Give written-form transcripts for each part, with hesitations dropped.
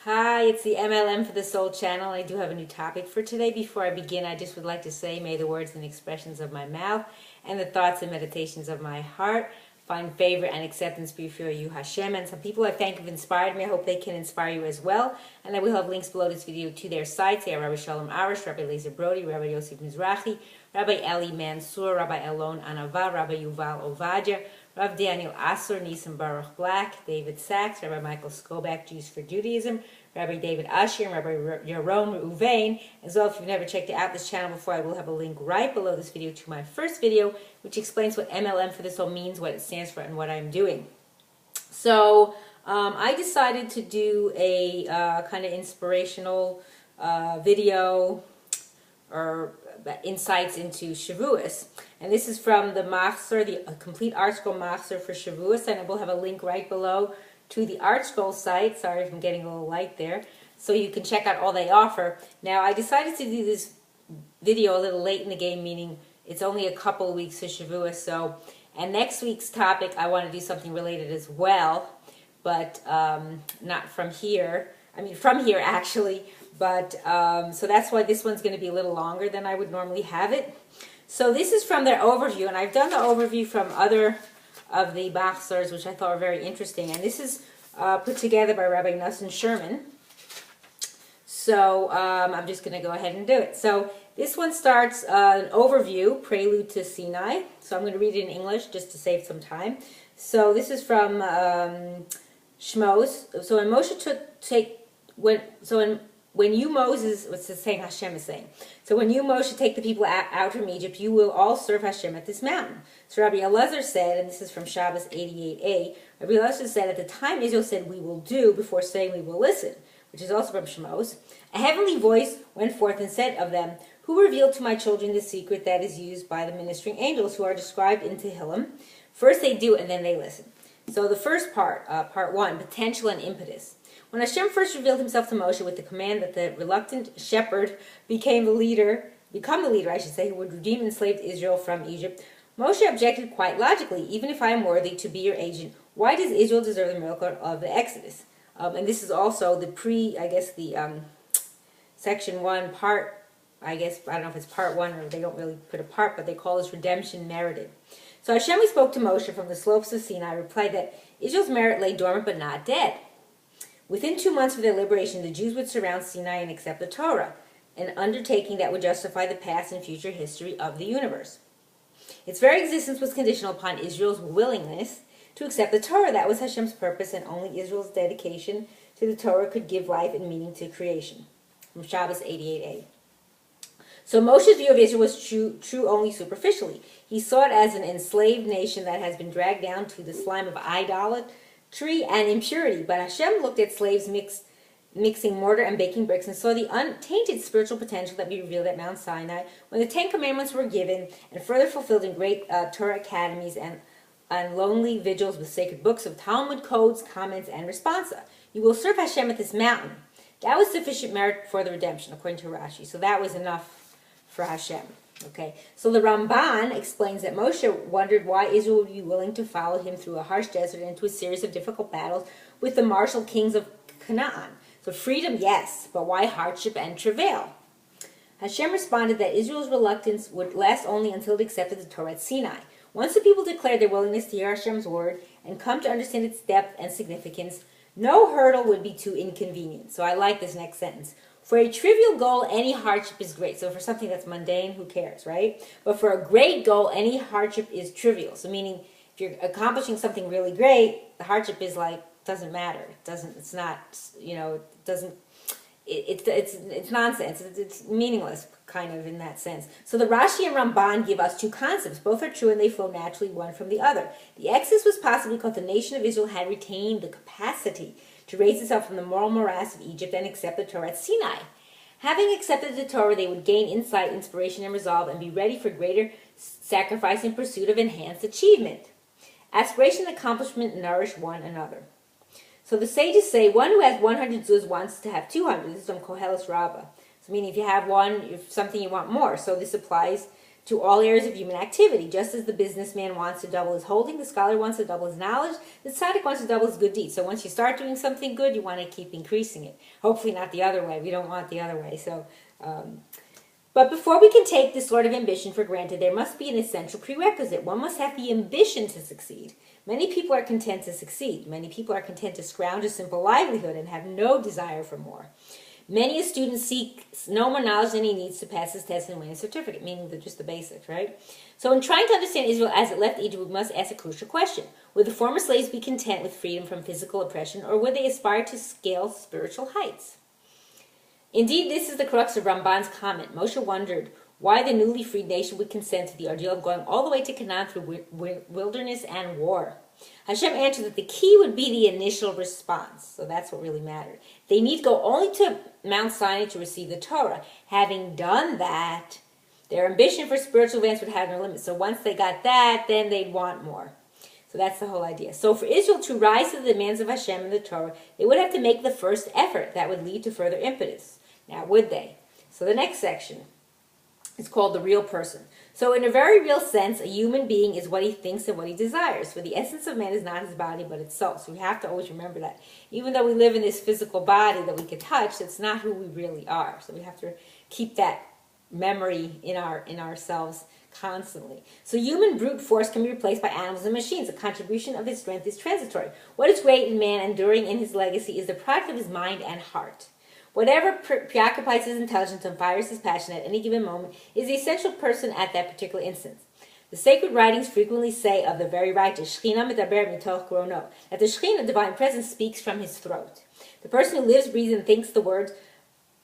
Hi, it's the M.L.M for the Soul channel. I do have a new topic for today. Before I begin, I just would like to say, may the words and expressions of my mouth and the thoughts and meditations of my heart find favor and acceptance before you, Hashem. And some people I thank have inspired me. I hope they can inspire you as well. And I will have links below this video to their sites. They are Rabbi Shalom Arush, Rabbi Lazer Brody, Rabbi Yosef Mizrahi, Rabbi Eli Mansour, Rabbi Elon Anava, Rabbi Yuval Ovadia, Rav Daniel Asor, Nisan Baruch Black, David Sachs, Rabbi Michael Skobach, Jews for Judaism, Rabbi David Asher, and Rabbi Yaron Reuven. As well, if you've never checked out this channel before, I will have a link right below this video to my first video, which explains what M.L.M for the Soul means, what it stands for, and what I'm doing. So, I decided to do a kind of inspirational video or insights into Shavuos. And this is from the Machzor, the complete Artscroll Machzor for Shavuos, and I will have a link right below to the Artscroll site. Sorry if I'm getting a little light there. So you can check out all they offer. Now, I decided to do this video a little late in the game, meaning it's only a couple weeks to Shavuos. So, and next week's topic, I want to do something related as well, but not from here. I mean, from here actually. But, so that's why this one's going to be a little longer than I would normally have it. So this is from their overview, and I've done the overview from other of the Machzors, which I thought were very interesting. And this is put together by Rabbi Nosson Sherman. So I'm just going to go ahead and do it. So this one starts an overview, Prelude to Sinai. So I'm going to read it in English just to save some time. So this is from Shmos. So when Moshe when you, Moses, what's it saying? Hashem is saying. So when you, Moshe, take the people out from Egypt, you will all serve Hashem at this mountain. So Rabbi Elazar said, and this is from Shabbos 88a, Rabbi Elazar said, at the time Israel said, we will do, before saying we will listen, which is also from Shemos, a heavenly voice went forth and said of them, who revealed to my children the secret that is used by the ministering angels who are described in Tehillim? First they do, and then they listen. So the first part, part one, potential and impetus. When Hashem first revealed himself to Moshe with the command that the reluctant shepherd become the leader, who would redeem enslaved Israel from Egypt, Moshe objected quite logically, even if I am worthy to be your agent, why does Israel deserve the miracle of the Exodus? And this is also the section 1 part, I don't know if it's part 1 or they don't really put a part, but they call this redemption merited. So Hashem, who spoke to Moshe from the slopes of Sinai, replied that Israel's merit lay dormant but not dead. Within 2 months of their liberation, the Jews would surround Sinai and accept the Torah, an undertaking that would justify the past and future history of the universe. Its very existence was conditional upon Israel's willingness to accept the Torah. That was Hashem's purpose, and only Israel's dedication to the Torah could give life and meaning to creation. From Shabbos 88a. So Moshe's view of Israel was true only superficially. He saw it as an enslaved nation that has been dragged down to the slime of idolatry and impurity. But Hashem looked at slaves mixing mortar and baking bricks and saw the untainted spiritual potential that we revealed at Mount Sinai when the 10 Commandments were given and further fulfilled in great Torah academies and lonely vigils with sacred books of Talmud codes, comments, and responsa. You will serve Hashem at this mountain. That was sufficient merit for the redemption, according to Rashi. So that was enough for Hashem. Okay, so the Ramban explains that Moshe wondered why Israel would be willing to follow him through a harsh desert and into a series of difficult battles with the martial kings of Canaan. So freedom, yes, but why hardship and travail? Hashem responded that Israel's reluctance would last only until it accepted the Torah at Sinai. Once the people declared their willingness to hear Hashem's word and come to understand its depth and significance, no hurdle would be too inconvenient. So I like this next sentence. For a trivial goal, any hardship is great. So for something that's mundane, who cares, right? But for a great goal, any hardship is trivial. So meaning, if you're accomplishing something really great, the hardship is like, doesn't matter. It's nonsense. It's meaningless, kind of, in that sense. So the Rashi and Ramban give us two concepts. Both are true and they flow naturally one from the other. The Exodus was possible because the nation of Israel had retained the capacity to raise itself from the moral morass of Egypt and accept the Torah at Sinai. Having accepted the Torah, they would gain insight, inspiration, and resolve and be ready for greater sacrifice in pursuit of enhanced achievement. Aspiration and accomplishment nourish one another. So the sages say, one who has 100 zuz wants to have 200. This is from Koheles Rabbah. So meaning if you have one, if something you want more. So this applies to all areas of human activity. Just as the businessman wants to double his holding, the scholar wants to double his knowledge, the tzaddik wants to double his good deeds. So once you start doing something good, you want to keep increasing it. Hopefully not the other way. We don't want the other way. But before we can take this sort of ambition for granted, there must be an essential prerequisite. One must have the ambition to succeed. Many people are content to succeed. Many people are content to scrounge a simple livelihood and have no desire for more. Many a student seeks no more knowledge than he needs to pass his test and win a certificate, meaning just the basics, right? So in trying to understand Israel as it left Egypt, we must ask a crucial question. Would the former slaves be content with freedom from physical oppression, or would they aspire to scale spiritual heights? Indeed, this is the crux of Ramban's comment. Moshe wondered why the newly freed nation would consent to the ordeal of going all the way to Canaan through wilderness and war. Hashem answered that the key would be the initial response. So that's what really mattered. They need to go only to Mount Sinai to receive the Torah. Having done that, their ambition for spiritual advance would have no limits. So once they got that, then they'd want more. So that's the whole idea. So for Israel to rise to the demands of Hashem and the Torah, they would have to make the first effort that would lead to further impetus. Now, would they? So the next section is called the real person. So in a very real sense, a human being is what he thinks and what he desires. For the essence of man is not his body, but its soul. So we have to always remember that. Even though we live in this physical body that we can touch, that's not who we really are. So we have to keep that memory in ourselves constantly. So human brute force can be replaced by animals and machines. The contribution of his strength is transitory. What is great in man, enduring in his legacy, is the product of his mind and heart. Whatever preoccupies his intelligence and fires his passion at any given moment is the essential person at that particular instance. The sacred writings frequently say of the very righteous, Shechina medaber mitoch grono, that the Shechina, divine presence, speaks from his throat. The person who lives, breathes, and thinks the words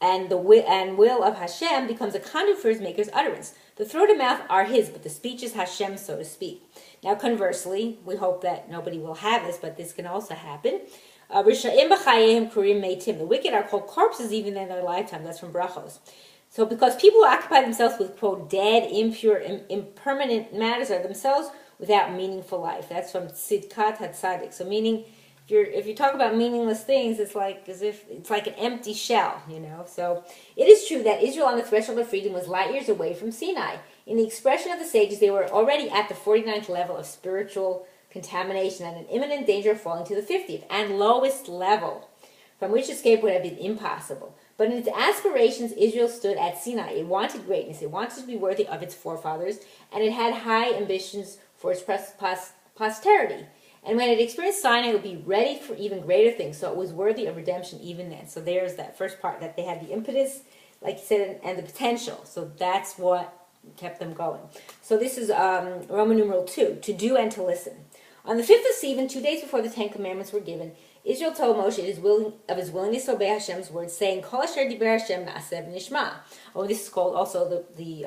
and will of Hashem becomes a conduit for his maker's utterance. The throat and mouth are his, but the speech is Hashem, so to speak. Now, conversely, we hope that nobody will have this, but this can also happen. The wicked are called corpses even in their lifetime. That's from Brachos. So because people occupy themselves with, quote, dead, impure, impermanent matters are themselves without meaningful life. That's from Tzidkat HaTzadik. So meaning, if you talk about meaningless things, it's like as if it's like an empty shell, you know. So it is true that Israel on the threshold of freedom was light years away from Sinai. In the expression of the sages, they were already at the 49th level of spiritual contamination and an imminent danger of falling to the 50th and lowest level, from which escape would have been impossible. But in its aspirations, Israel stood at Sinai. It wanted greatness. It wanted to be worthy of its forefathers, and it had high ambitions for its posterity. And when it experienced Sinai, it would be ready for even greater things. So it was worthy of redemption even then. So there's that first part, that they had the impetus, like you said, and the potential. So that's what kept them going. So this is Roman numeral 2, to do and to listen. On the 5th of Sivan, 2 days before the 10 Commandments were given, Israel told Moshe of his willingness to obey Hashem's word, saying, Kol asher diber Hashem na'aseh v'nishma. Oh, this is called also the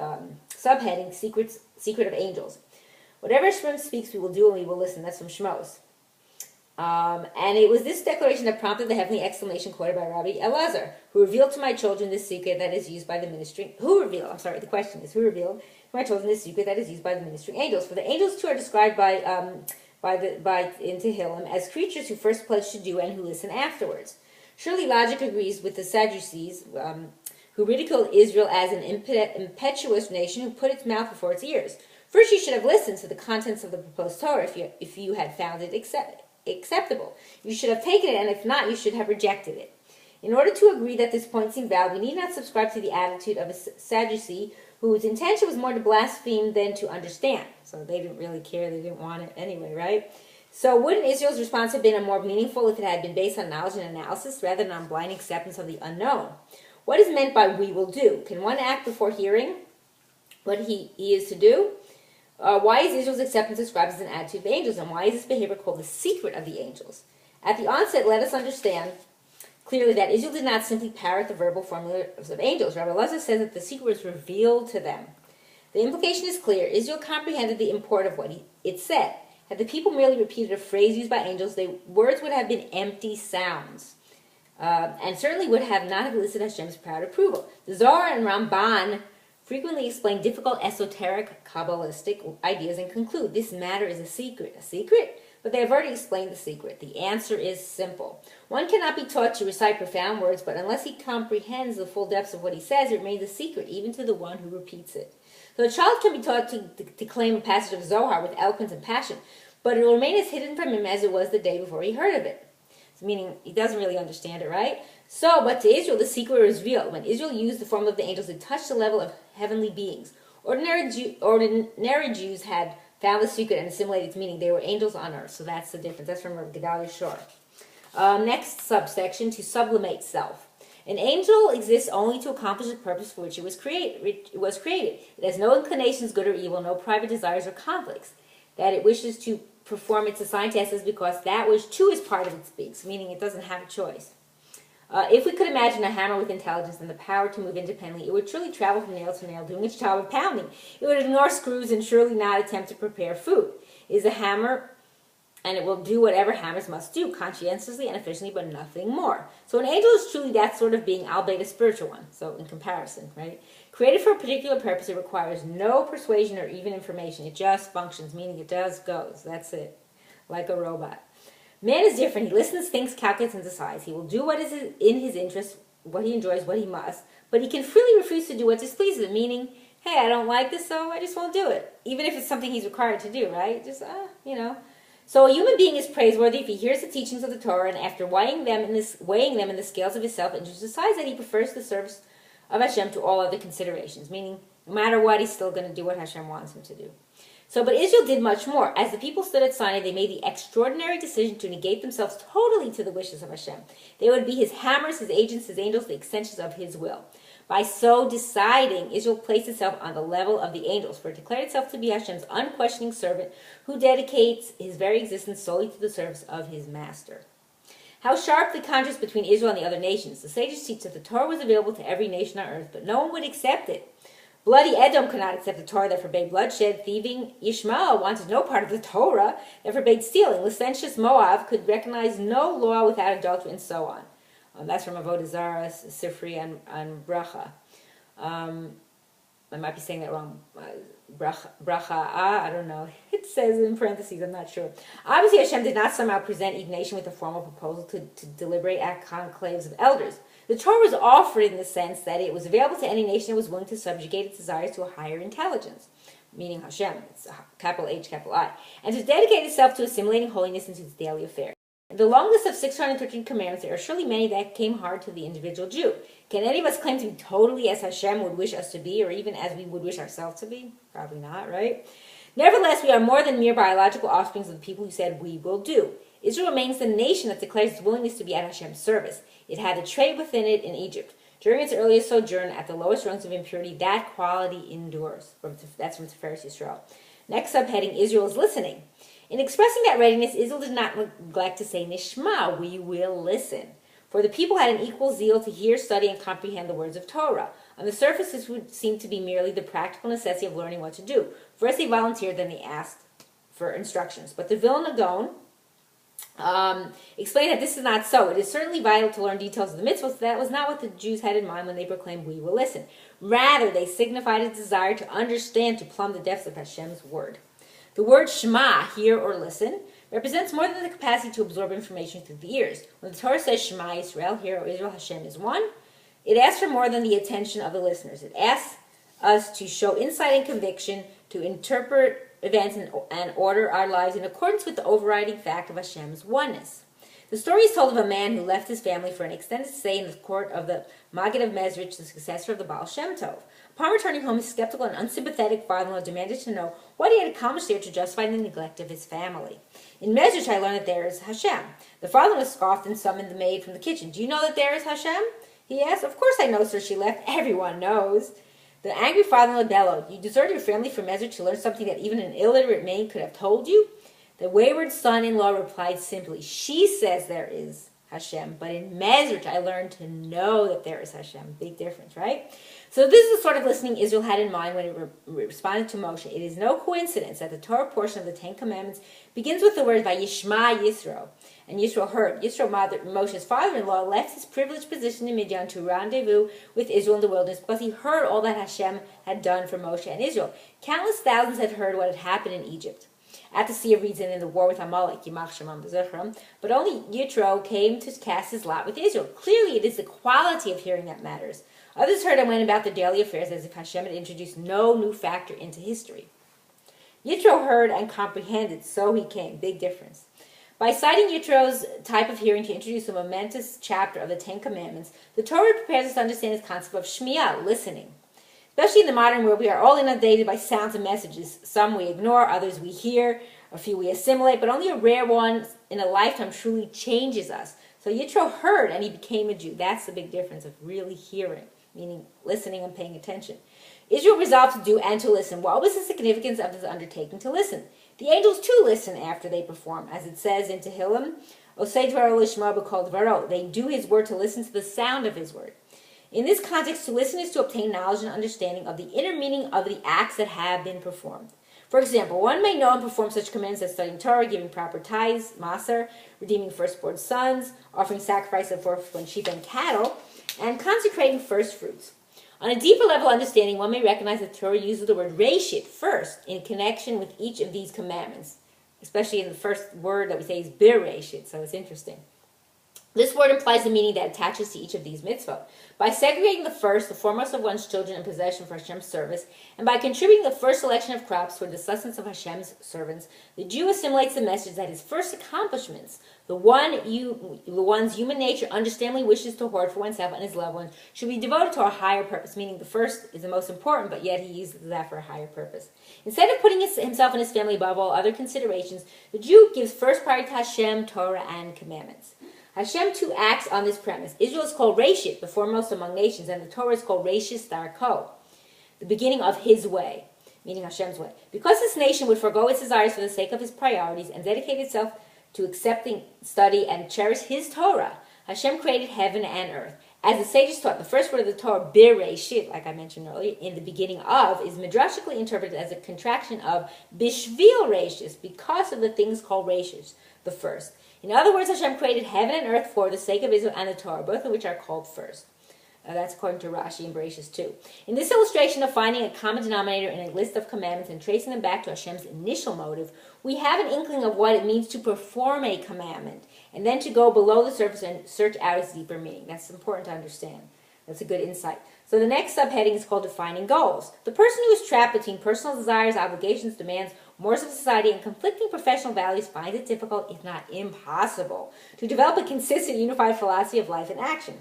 subheading, Secret of Angels. Whatever Hashem speaks, we will do and we will listen. That's from Shmos. And it was this declaration that prompted the heavenly exclamation quoted by Rabbi Elazar, who revealed to my children this secret that is used by the ministering... who revealed to my children this secret that is used by the ministering angels? For the angels too are described by in Tehillim as creatures who first pledge to do and who listen afterwards. Surely logic agrees with the Sadducees, who ridiculed Israel as an impetuous nation who put its mouth before its ears. First, you should have listened to the contents of the proposed Torah if you had found it acceptable. You should have taken it, and if not, you should have rejected it. In order to agree that this point seemed valid, we need not subscribe to the attitude of a Sadducee whose intention was more to blaspheme than to understand. So they didn't really care. They didn't want it anyway, right? So wouldn't Israel's response have been more meaningful if it had been based on knowledge and analysis rather than on blind acceptance of the unknown? What is meant by we will do? Can one act before hearing what he is to do? Why is Israel's acceptance described as an attitude of the angels? And why is this behavior called the secret of the angels? At the onset, let us understand clearly that Israel did not simply parrot the verbal formulas of angels. Rabbi Elazar says that the secret was revealed to them. The implication is clear. Israel comprehended the import of what it said. Had the people merely repeated a phrase used by angels, their words would have been empty sounds, and certainly would have not have elicited Hashem's proud approval. The Zohar and Ramban frequently explain difficult, esoteric, Kabbalistic ideas and conclude this matter is a secret. A secret? But they have already explained the secret. The answer is simple. One cannot be taught to recite profound words, but unless he comprehends the full depths of what he says, it remains a secret, even to the one who repeats it. So a child can be taught to claim a passage of Zohar with eloquence and passion, but it will remain as hidden from him as it was the day before he heard of it. Meaning he doesn't really understand it, right? So, but to Israel, the secret was revealed when Israel used the form of the angels to touch the level of heavenly beings. Ordinary Jews had found the secret and assimilated its meaning. They were angels on earth. So that's the difference. That's from Rav Daniel Asore. Next subsection, to sublimate self. An angel exists only to accomplish the purpose for which it was created. It has no inclinations, good or evil, no private desires or conflicts. That it wishes to perform its assigned tasks is because that which too is part of its being, meaning it doesn't have a choice. If we could imagine a hammer with intelligence and the power to move independently, it would surely travel from nail to nail, doing its job of pounding. It would ignore screws and surely not attempt to prepare food. It is a hammer, and it will do whatever hammers must do, conscientiously and efficiently, but nothing more. So an angel is truly that sort of being, albeit a spiritual one. So in comparison, right? Created for a particular purpose, it requires no persuasion or even information. It just functions, meaning it just goes. That's it. Like a robot. Man is different. He listens, thinks, calculates, and decides. He will do what is in his interest, what he enjoys, what he must. But he can freely refuse to do what displeases him, meaning, hey, I don't like this, so I just won't do it. Even if it's something he's required to do, right? Just, So a human being is praiseworthy if he hears the teachings of the Torah and after weighing them in the scales of his self-interest, decides that he prefers the service of Hashem to all other considerations, meaning no matter what, he's still going to do what Hashem wants him to do. So, but Israel did much more. As the people stood at Sinai, they made the extraordinary decision to negate themselves totally to the wishes of Hashem. They would be his hammers, his agents, his angels, the extensions of his will. By so deciding, Israel placed itself on the level of the angels, for it declared itself to be Hashem's unquestioning servant who dedicates his very existence solely to the service of his master. How sharp the contrast between Israel and the other nations. The sages teach that the Torah was available to every nation on earth, but no one would accept it. Bloody Edom could not accept the Torah that forbade bloodshed. Thieving Ishmael wanted no part of the Torah that forbade stealing. Licentious Moab could recognize no law without adultery, and so on. That's from Avodah Zarah, Sifri, and Bracha. I might be saying that wrong. Bracha, I don't know. It says in parentheses, I'm not sure. Obviously, Hashem did not somehow present each nation with a formal proposal to deliberate at conclaves of elders. The Torah was offered in the sense that it was available to any nation that was willing to subjugate its desires to a higher intelligence, meaning Hashem, it's capital H, capital I, and to dedicate itself to assimilating holiness into its daily affairs. In the long list of 613 commandments, there are surely many that came hard to the individual Jew. Can any of us claim to be totally as Hashem would wish us to be, or even as we would wish ourselves to be? Probably not, right? Nevertheless, we are more than mere biological offsprings of the people who said, we will do. Israel remains the nation that declares its willingness to be at Hashem's service. It had a trait within it in Egypt. During its earliest sojourn at the lowest rungs of impurity, that quality endures. That's from Tiferes Yisrael. Next subheading, Israel is listening. In expressing that readiness, Israel did not neglect to say, Nishma, we will listen. For the people had an equal zeal to hear, study, and comprehend the words of Torah. On the surface, this would seem to be merely the practical necessity of learning what to do. First they volunteered, then they asked for instructions. But the Vilna Gaon explained that this is not so. It is certainly vital to learn details of the mitzvahs, but that was not what the Jews had in mind when they proclaimed, we will listen. Rather, they signified a desire to understand, to plumb the depths of Hashem's word. The word Shema, hear or listen, represents more than the capacity to absorb information through the ears. When the Torah says Shema Yisrael, hear, O Israel, Hashem is one, it asks for more than the attention of the listeners. It asks us to show insight and conviction, to interpret events and order our lives in accordance with the overriding fact of Hashem's oneness. The story is told of a man who left his family for an extended stay in the court of the Maggid of Mezrich, the successor of the Baal Shem Tov. Upon returning home, his skeptical and unsympathetic father-in-law demanded to know what he had accomplished there to justify the neglect of his family. In Mezrich, I learned that there is Hashem. The father-in-law scoffed and summoned the maid from the kitchen. Do you know that there is Hashem? He asked. Of course I know, sir, she laughed. Everyone knows. The angry father-in-law bellowed. You deserted your family from Mezrich to learn something that even an illiterate maid could have told you? The wayward son-in-law replied simply, she says there is Hashem, but in Mezrich I learned to know that there is Hashem. Big difference, right? So this is the sort of listening Israel had in mind when it responded to Moshe. It is no coincidence that the Torah portion of the Ten Commandments begins with the words Vayishma Yisro. And Yisro heard. Yisro, Moshe's father-in-law, left his privileged position in Midian to rendezvous with Israel in the wilderness because he heard all that Hashem had done for Moshe and Israel. Countless thousands had heard what had happened in Egypt. at the Sea of Reeds and in the war with Amalek, Yimach Shemam B'Zechram, but only Yitro came to cast his lot with Israel. Clearly, it is the quality of hearing that matters. Others heard and went about their daily affairs as if Hashem had introduced no new factor into history. Yitro heard and comprehended, so he came. Big difference. By citing Yitro's type of hearing to introduce a momentous chapter of the Ten Commandments, the Torah prepares us to understand this concept of Shmiya, listening. Especially in the modern world, we are all inundated by sounds and messages. Some we ignore, others we hear, a few we assimilate, but only a rare one in a lifetime truly changes us. So Yitro heard and he became a Jew. That's the big difference of really hearing, meaning listening and paying attention. Israel resolved to do and to listen. What was the significance of this undertaking to listen? The angels too listen after they perform. As it says in Tehillim, Osei dvaro lishma b'kol dvaro. They do his word to listen to the sound of his word. In this context, to listen is to obtain knowledge and understanding of the inner meaning of the acts that have been performed. For example, one may know and perform such commands as studying Torah, giving proper tithes, Machzor, redeeming firstborn sons, offering sacrifice of firstborn sheep and cattle, and consecrating first fruits. On a deeper level understanding, one may recognize that Torah uses the word reshit first in connection with each of these commandments, especially in the first word that we say is bereshit, so it's interesting. This word implies the meaning that attaches to each of these mitzvot. By segregating the foremost of one's children in possession for Hashem's service, and by contributing the first selection of crops toward the sustenance of Hashem's servants, the Jew assimilates the message that his first accomplishments, the ones human nature understandably wishes to hoard for oneself and his loved ones, should be devoted to a higher purpose, meaning the first is the most important, but yet he uses that for a higher purpose. Instead of putting himself and his family above all other considerations, the Jew gives first priority to Hashem, Torah, and commandments. Hashem too acts on this premise. Israel is called Reshit, the foremost among nations, and the Torah is called Reshit Darko, the beginning of his way, meaning Hashem's way. Because this nation would forego its desires for the sake of his priorities and dedicate itself to accepting, study, and cherish his Torah, Hashem created heaven and earth. As the sages taught, the first word of the Torah, Bereshit, like I mentioned earlier, in the beginning of, is midrashically interpreted as a contraction of Bishvil Reshis, because of the things called Reshis, the first. In other words, Hashem created heaven and earth for the sake of Israel and the Torah, both of which are called first. That's according to Rashi and Bereshis 2. In this illustration of finding a common denominator in a list of commandments and tracing them back to Hashem's initial motive, we have an inkling of what it means to perform a commandment, and then to go below the surface and search out its deeper meaning. That's important to understand. That's a good insight. So the next subheading is called defining goals. The person who is trapped between personal desires, obligations, demands, mores of society, and conflicting professional values finds it difficult, if not impossible, to develop a consistent, unified philosophy of life and action.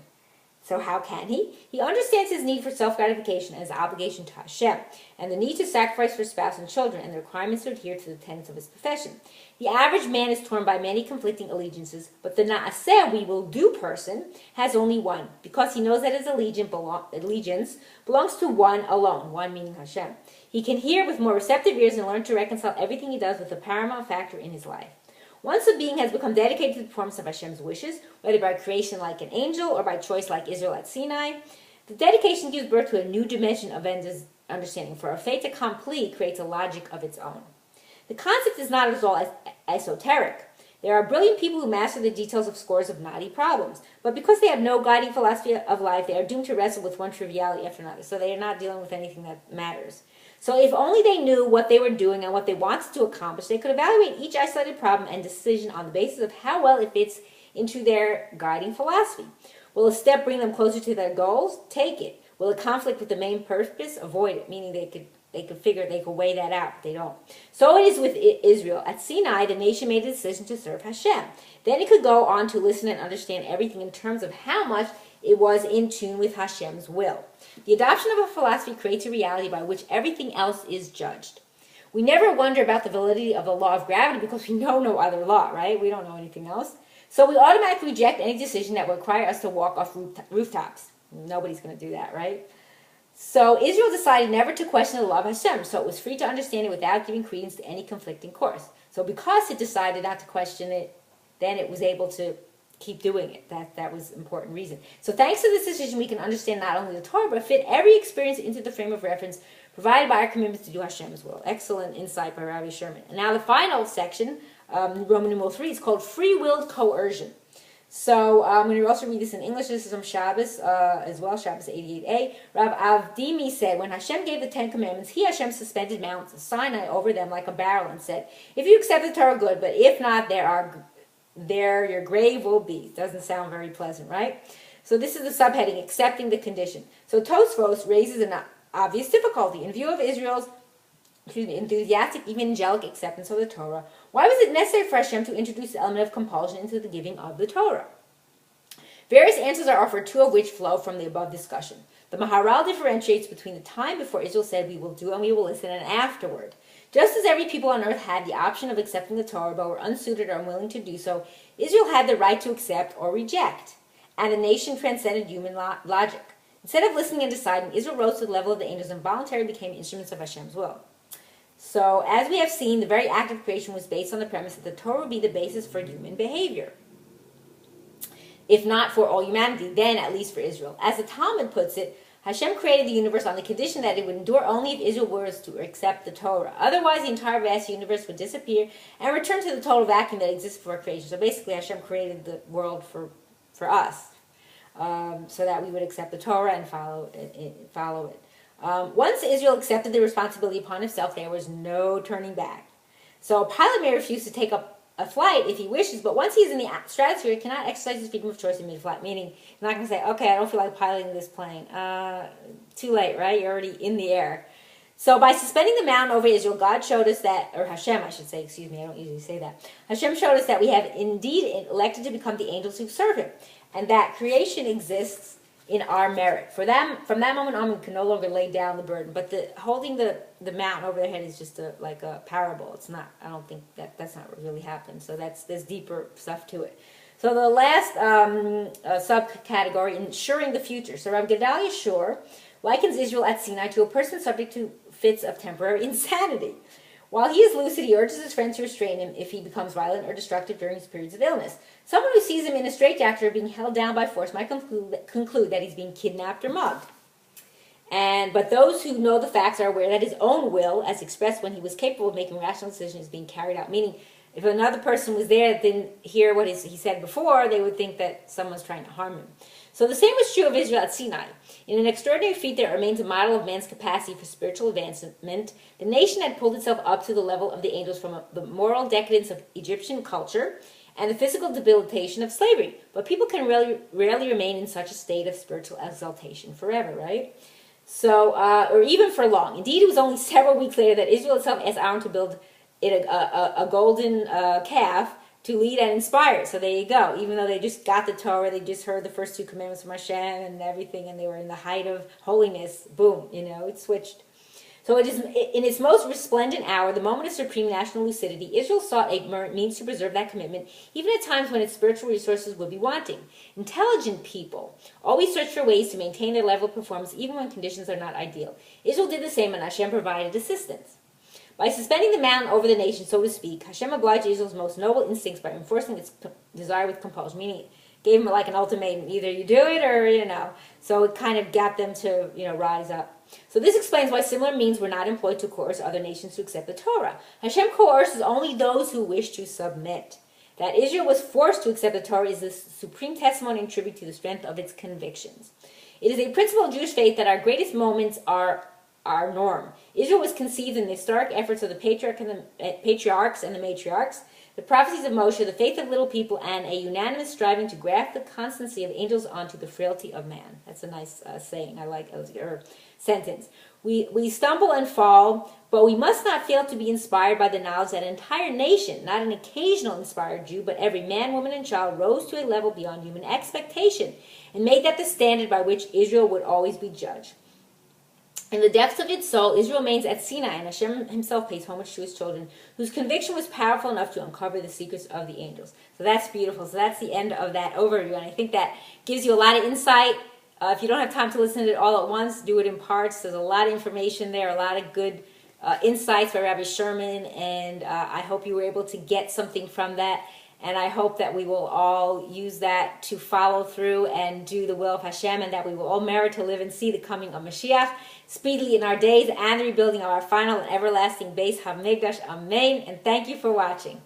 So how can he? He understands his need for self-gratification and his obligation to Hashem, and the need to sacrifice for spouse and children, and the requirements to adhere to the tenets of his profession. The average man is torn by many conflicting allegiances, but the Naaseh, we will do person, has only one, because he knows that his allegiance belongs to one alone, one meaning Hashem. He can hear with more receptive ears and learn to reconcile everything he does with the paramount factor in his life. Once a being has become dedicated to the performance of Hashem's wishes, whether by creation like an angel or by choice like Israel at Sinai, the dedication gives birth to a new dimension of understanding, for a fait accompli creates a logic of its own. The concept is not at all esoteric. There are brilliant people who master the details of scores of knotty problems, but because they have no guiding philosophy of life, they are doomed to wrestle with one triviality after another, so they are not dealing with anything that matters. So if only they knew what they were doing and what they wanted to accomplish, they could evaluate each isolated problem and decision on the basis of how well it fits into their guiding philosophy. Will a step bring them closer to their goals? Take it. Will a conflict with the main purpose? Avoid it, meaning they could weigh that out, but they don't. So it is with Israel. At Sinai, the nation made a decision to serve Hashem. Then it could go on to listen and understand everything in terms of how much it was in tune with Hashem's will. The adoption of a philosophy creates a reality by which everything else is judged. We never wonder about the validity of the law of gravity because we know no other law, right? We don't know anything else. So we automatically reject any decision that would require us to walk off rooftops. Nobody's going to do that, right? So Israel decided never to question the law of Hashem, so it was free to understand it without giving credence to any conflicting course. So because it decided not to question it, then it was able to keep doing it. That was an important reason. So thanks to this decision, we can understand not only the Torah, but fit every experience into the frame of reference provided by our commitment to do Hashem's will. Excellent insight by Rabbi Sherman. And now the final section, Roman numeral 3, is called free-willed coercion. So I'm going to also read this in English. This is from Shabbos as well, Shabbos 88a. Rav Avdimi said, when Hashem gave the Ten Commandments, he, Hashem, suspended Mount Sinai over them like a barrel and said, if you accept the Torah, good, but if not, there your grave will be. Doesn't sound very pleasant, right? So this is the subheading, accepting the condition. So Tosfos raises an obvious difficulty. In view of Israel's enthusiastic evangelic acceptance of the Torah, why was it necessary for Hashem to introduce the element of compulsion into the giving of the Torah? Various answers are offered, two of which flow from the above discussion. The Maharal differentiates between the time before Israel said, we will do and we will listen, and afterward. Just as every people on earth had the option of accepting the Torah, but were unsuited or unwilling to do so, Israel had the right to accept or reject. And the nation transcended human logic. Instead of listening and deciding, Israel rose to the level of the angels and voluntarily became instruments of Hashem's will. So, as we have seen, the very act of creation was based on the premise that the Torah would be the basis for human behavior. If not for all humanity, then at least for Israel. As the Talmud puts it, Hashem created the universe on the condition that it would endure only if Israel was to accept the Torah. Otherwise, the entire vast universe would disappear and return to the total vacuum that existed before creation. So basically, Hashem created the world for us, so that we would accept the Torah and follow it. Once Israel accepted the responsibility upon himself, there was no turning back. So a pilot may refuse to take up a flight if he wishes, but once he's in the stratosphere, he cannot exercise his freedom of choice in mid-flight, meaning he's not going to say, okay, I don't feel like piloting this plane. Too late, right? You're already in the air. So by suspending the mountain over Israel, God showed us that, or Hashem, I should say, excuse me, I don't usually say that. Hashem showed us that we have indeed elected to become the angels who serve him, and that creation exists in our merit. From that moment on, we can no longer lay down the burden. But holding the mountain over their head is just like a parable. It's not. I don't think that's not what really happened. So there's deeper stuff to it. So the last subcategory, ensuring the future. So Rav Daniel Asore likens Israel at Sinai to a person subject to fits of temporary insanity. While he is lucid, he urges his friends to restrain him if he becomes violent or destructive during his periods of illness. Someone who sees him in a straitjacket or being held down by force might conclude that he's being kidnapped or mugged. But those who know the facts are aware that his own will, as expressed when he was capable of making rational decisions, is being carried out. Meaning, if another person was there that didn't hear what he said before, they would think that someone's trying to harm him. So the same was true of Israel at Sinai. In an extraordinary feat that remains a model of man's capacity for spiritual advancement, the nation had pulled itself up to the level of the angels from the moral decadence of Egyptian culture and the physical debilitation of slavery. But people can rarely remain in such a state of spiritual exaltation forever, right? So, or even for long. Indeed, it was only several weeks later that Israel itself asked Aaron to build a golden calf to lead and inspire. So there you go. Even though they just got the Torah, they just heard the first two commandments from Hashem and everything, and they were in the height of holiness, boom, it switched. So it is in its most resplendent hour, the moment of supreme national lucidity, Israel sought a means to preserve that commitment, even at times when its spiritual resources would be wanting. Intelligent people always search for ways to maintain their level of performance even when conditions are not ideal. Israel did the same, and Hashem provided assistance. By suspending the mountain over the nation, so to speak, Hashem obliged Israel's most noble instincts by enforcing its desire with compulsion, meaning it gave him like an ultimatum, either you do it or, So it kind of got them to, rise up. So this explains why similar means were not employed to coerce other nations to accept the Torah. Hashem coerces only those who wish to submit. That Israel was forced to accept the Torah is the supreme testimony and tribute to the strength of its convictions. It is a principle of Jewish faith that our greatest moments are our norm. Israel was conceived in the historic efforts of the patriarchs and the matriarchs, the prophecies of Moshe, the faith of little people, and a unanimous striving to graft the constancy of angels onto the frailty of man. That's a nice saying. I like or sentence. We stumble and fall, but we must not fail to be inspired by the knowledge that an entire nation, not an occasional inspired Jew, but every man, woman, and child rose to a level beyond human expectation and made that the standard by which Israel would always be judged. In the depths of its soul, Israel remains at Sinai, and Hashem himself pays homage to his children, whose conviction was powerful enough to uncover the secrets of the angels. So that's beautiful. So that's the end of that overview, and I think that gives you a lot of insight. If you don't have time to listen to it all at once, do it in parts. There's a lot of information there, a lot of good insights by Rabbi Sherman, and I hope you were able to get something from that. And I hope that we will all use that to follow through and do the will of Hashem, and that we will all merit to live and see the coming of Mashiach speedily in our days and the rebuilding of our final and everlasting base, Hamikdash. Amen. And thank you for watching.